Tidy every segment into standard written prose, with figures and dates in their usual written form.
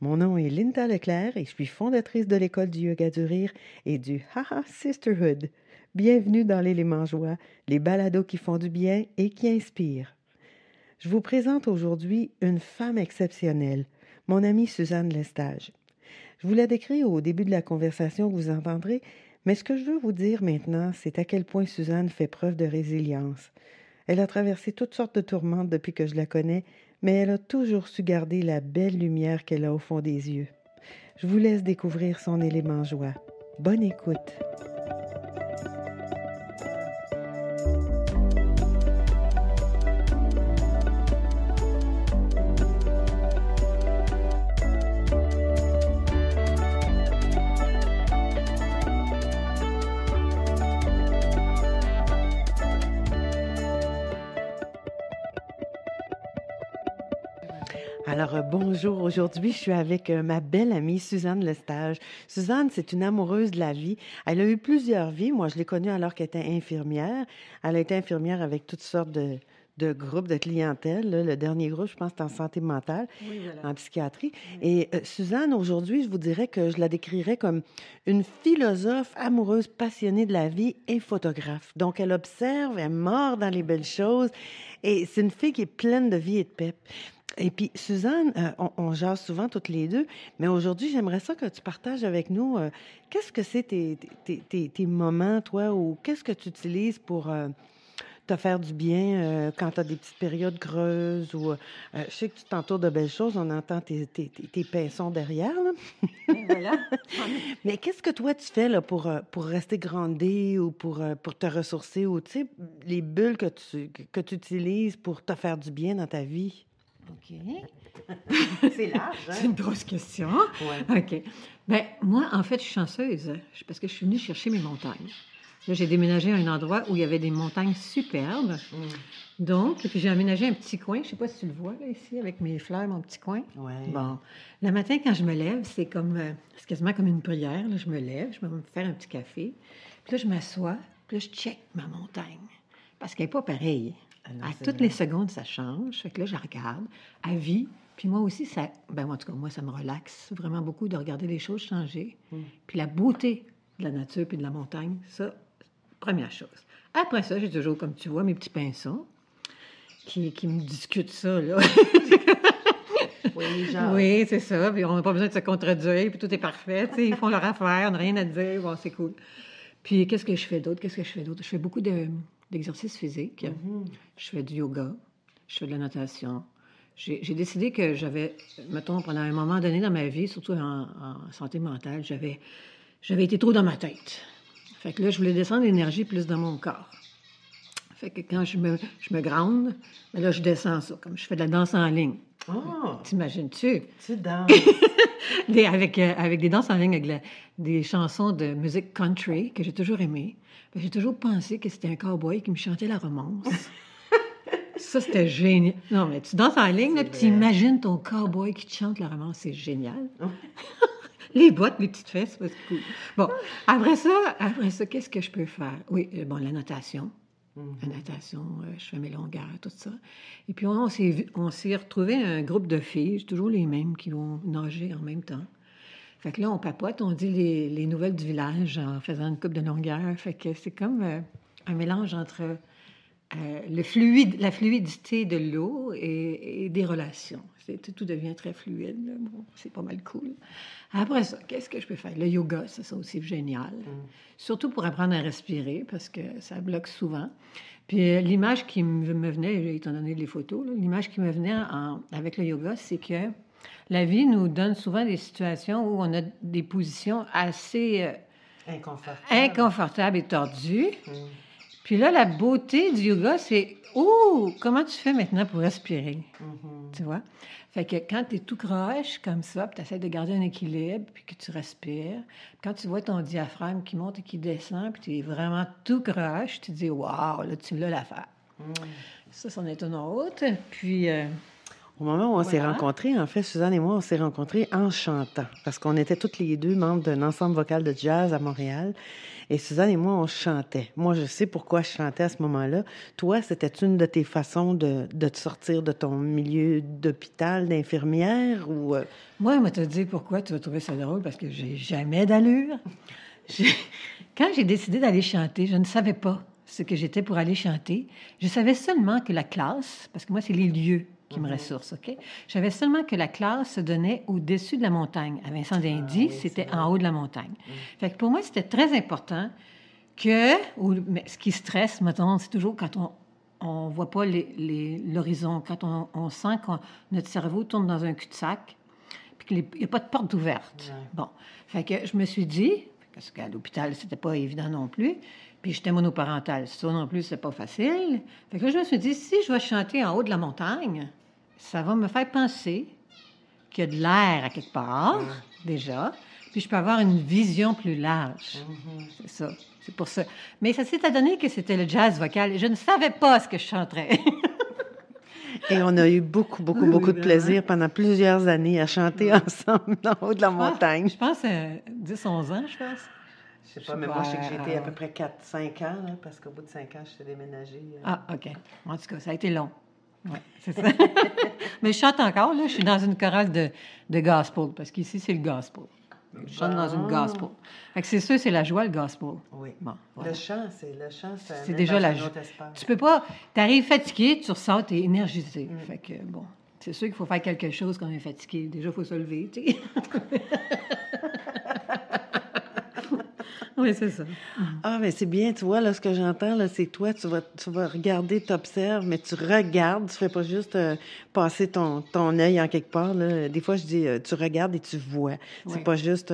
Mon nom est Linda Leclerc et je suis fondatrice de l'École du yoga du rire et du Haha Sisterhood. Bienvenue dans l'élément joie, les balados qui font du bien et qui inspirent. Je vous présente aujourd'hui une femme exceptionnelle, mon amie Suzanne Lestage. Je vous la décris au début de la conversation que vous entendrez, mais ce que je veux vous dire maintenant, c'est à quel point Suzanne fait preuve de résilience. Elle a traversé toutes sortes de tourmentes depuis que je la connais, mais elle a toujours su garder la belle lumière qu'elle a au fond des yeux. Je vous laisse découvrir son élément joie. Bonne écoute! Alors, bonjour. Aujourd'hui, je suis avec ma belle amie Suzanne Lestage. Suzanne, c'est une amoureuse de la vie. Elle a eu plusieurs vies. Moi, je l'ai connue alors qu'elle était infirmière. Elle a été infirmière avec toutes sortes de groupes de clientèle. Là. Le dernier groupe, je pense, c'est en santé mentale, oui, voilà. en psychiatrie. Oui. Et Suzanne, aujourd'hui, je vous dirais que je la décrirais comme une philosophe amoureuse passionnée de la vie et photographe. Donc, elle observe, elle mord dans les belles choses. Et c'est une fille qui est pleine de vie et de pep. Et puis, Suzanne, on jase souvent toutes les deux, mais aujourd'hui, j'aimerais ça que tu partages avec nous qu'est-ce que c'est tes moments, toi, ou qu'est-ce que tu utilises pour te faire du bien quand tu as des petites périodes creuses ou je sais que tu t'entoures de belles choses, on entend tes pinsons derrière, là. Et voilà. Mais qu'est-ce que toi, tu fais là, pour rester groundé ou pour te ressourcer ou, tu sais, les bulles que tu utilises pour te faire du bien dans ta vie? OK. C'est large, hein? C'est une grosse question. Ouais. OK. Bien, moi, en fait, je suis chanceuse parce que je suis venue chercher mes montagnes. Là, j'ai déménagé à un endroit où il y avait des montagnes superbes. Donc, et puis j'ai aménagé un petit coin. Je ne sais pas si tu le vois, là, ici, avec mes fleurs, mon petit coin. Ouais. Bon. Le matin, quand je me lève, c'est quasiment comme une prière. Là, je me lève, je vais me faire un petit café. Puis là, je m'assois, puis là, je check ma montagne. Parce qu'elle n'est pas pareille. Ah non, À c'est toutes vrai. les secondes, ça change. Fait que là, je regarde, à vie. Puis moi aussi, ça... Ben, en tout cas, moi, ça me relaxe vraiment beaucoup de regarder les choses changer. Puis la beauté de la nature puis de la montagne, ça, première chose. Après ça, j'ai toujours, comme tu vois, mes petits pinceaux qui me discutent ça, là. Oui, genre. Oui, c'est ça. Puis on n'a pas besoin de se contredire, puis tout est parfait. Tu sais, ils font leur affaire, on n'a rien à dire. Bon, c'est cool. Puis qu'est-ce que je fais d'autre? Je fais beaucoup d'exercices physiques. Je fais du yoga. Je fais de la natation. J'ai décidé que j'avais, mettons, pendant un moment donné dans ma vie, surtout en santé mentale, j'avais été trop dans ma tête. Fait que là, je voulais descendre l'énergie plus dans mon corps. Fait que quand je me ground, ben là, je descends ça, comme je fais de la danse en ligne. Oh, T'imagines-tu? tu danses. Avec des danses en ligne, avec des chansons de musique country que j'ai toujours aimées. Ben, j'ai toujours pensé que c'était un cowboy qui me chantait la romance. Ça, c'était génial. Non, mais tu danses en ligne, là, puis tu imagines ton cowboy qui te chante la romance, c'est génial. Les bottes, les petites fesses, c'est cool. Bon, après ça, qu'est-ce que je peux faire? Oui, bon, la natation. La natation, je fais mes longueurs, tout ça. Et puis, on s'est retrouvés un groupe de filles, c'est toujours les mêmes qui vont nager en même temps. Fait que là, on papote, on dit les nouvelles du village en faisant une coupe de longueur. Fait que c'est comme un mélange entre la fluidité de l'eau et des relations. Tout devient très fluide. Là. Bon, c'est pas mal cool. Après ça, qu'est-ce que je peux faire? Le yoga, ça aussi génial. Surtout pour apprendre à respirer, parce que ça bloque souvent. Puis l'image qui me venait, étant donné les photos, là, l'image qui me venait avec le yoga, c'est que la vie nous donne souvent des situations où on a des positions assez inconfortables et tordues. Puis là, la beauté du yoga, c'est « Oh, comment tu fais maintenant pour respirer? » Tu vois? Fait que quand tu es tout croche comme ça, puis tu essaies de garder un équilibre, puis que tu respires, quand tu vois ton diaphragme qui monte et qui descend, puis tu es vraiment tout croche, tu te dis « Wow, là, tu l'as l'affaire. » Ça, c'en est une autre. Puis... Au moment où on s'est Voilà. rencontrés, en fait, Suzanne et moi, on s'est rencontrés en chantant, parce qu'on était toutes les deux membres d'un ensemble vocal de jazz à Montréal. Et Suzanne et moi, on chantait. Moi, je sais pourquoi je chantais à ce moment-là. Toi, c'était une de tes façons de te sortir de ton milieu d'hôpital, d'infirmière ou... Moi, on m'a te dit pourquoi tu vas trouver ça drôle, parce que j'ai jamais d'allure. J'ai- Quand j'ai décidé d'aller chanter, je ne savais pas ce que j'étais pour aller chanter. Je savais seulement que la classe, parce que moi, c'est les lieux qui me ressourcent, OK? Je savais seulement que la classe se donnait au-dessus de la montagne. À Vincent d'Indy, c'était en haut de la montagne. Fait que pour moi, c'était très important mais ce qui stresse, mettons, c'est toujours quand on voit pas l'horizon, quand on sent que notre cerveau tourne dans un cul-de-sac, puis qu'il n'y a pas de porte ouverte. Ouais. Bon. Fait que je me suis dit, parce qu'à l'hôpital, c'était pas évident non plus, puis j'étais monoparentale, ça non plus, c'est pas facile. Fait que là, je me suis dit, si je vais chanter en haut de la montagne, ça va me faire penser qu'il y a de l'air à quelque part, déjà, puis je peux avoir une vision plus large. C'est ça. C'est pour ça. Mais ça s'est adonné que c'était le jazz vocal et je ne savais pas ce que je chanterais. Et on a eu beaucoup de plaisir pendant plusieurs années à chanter ensemble en haut de la montagne. Je pense 10, 11 ans, je pense. Je sais pas, mais moi, je sais que j'ai été à peu près 4-5 ans, là, parce qu'au bout de 5 ans, je suis déménagée. Ah, OK. En tout cas, ça a été long. Oui, c'est ça. Mais je chante encore, là. Je suis dans une chorale de gospel, parce qu'ici, c'est le gospel. Je chante dans une gospel. Fait que c'est sûr, c'est la joie, le gospel. Oui. Bon, voilà. Le chant, C'est déjà la joie. Tu peux pas... T'arrives fatigué, tu ressors, t'es énergisé. Fait que, bon, c'est sûr qu'il faut faire quelque chose quand on est fatigué. Déjà, il faut se lever, tu sais. Oui, c'est ça. Ah, mais c'est bien, tu vois, là, ce que j'entends, là, c'est toi, tu vas regarder, t'observes, mais tu regardes, tu fais pas juste passer ton œil en quelque part, là. Des fois, je dis, tu regardes et tu vois. C'est pas juste,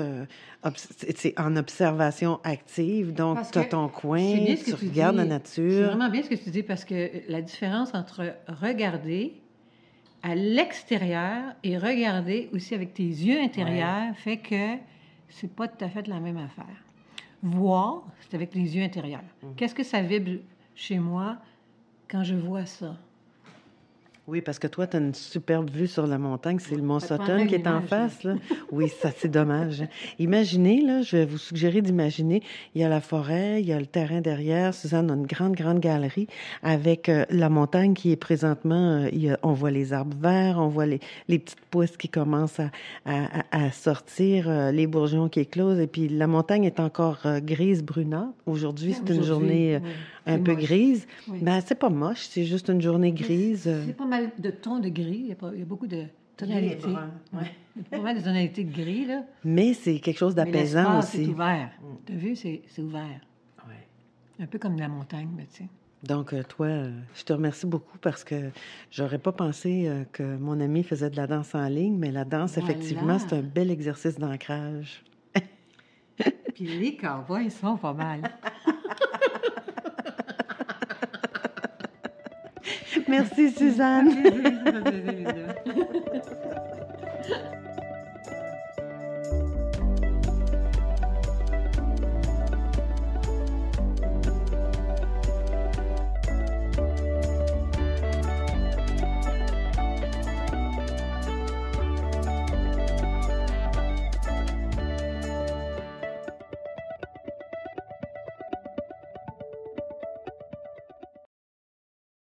c'est en observation active, donc tu as ton coin, tu regardes la nature. C'est vraiment bien ce que tu dis, parce que la différence entre regarder à l'extérieur et regarder aussi avec tes yeux intérieurs fait que c'est pas tout à fait la même affaire. Voir, c'est avec les yeux intérieurs. Qu'est-ce que ça vibre chez moi quand je vois ça? Oui, parce que toi, tu as une superbe vue sur la montagne. C'est le Mont Ça te Sutton prendrait qui une est en image, face, là. Oui, ça, c'est dommage. Imaginez, là, je vais vous suggérer d'imaginer, il y a la forêt, il y a le terrain derrière. Suzanne a une grande galerie avec la montagne qui est présentement, on voit les arbres verts, on voit les petites pousses qui commencent à sortir, les bourgeons qui éclosent. Et puis, la montagne est encore grise brunâtre. Aujourd'hui, c'est une journée un peu grise. Oui. Ben, c'est pas moche, c'est juste une journée grise. C'est pas mal de tons de gris. Il y a beaucoup de tonalités. Gris et brun, Ouais. Il y a pas mal de tonalités de gris, là. Mais c'est quelque chose Mais d'apaisant l'espace aussi. est ouvert. Tu as vu, c'est ouvert. Ouais. Un peu comme la montagne, là, tu sais. Donc, toi, je te remercie beaucoup parce que j'aurais pas pensé que mon ami faisait de la danse en ligne, mais la danse, Voilà. effectivement, c'est un bel exercice d'ancrage. Puis les cowboys, ils sont pas mal. Merci, Suzanne. Ça fait plaisir, Linda.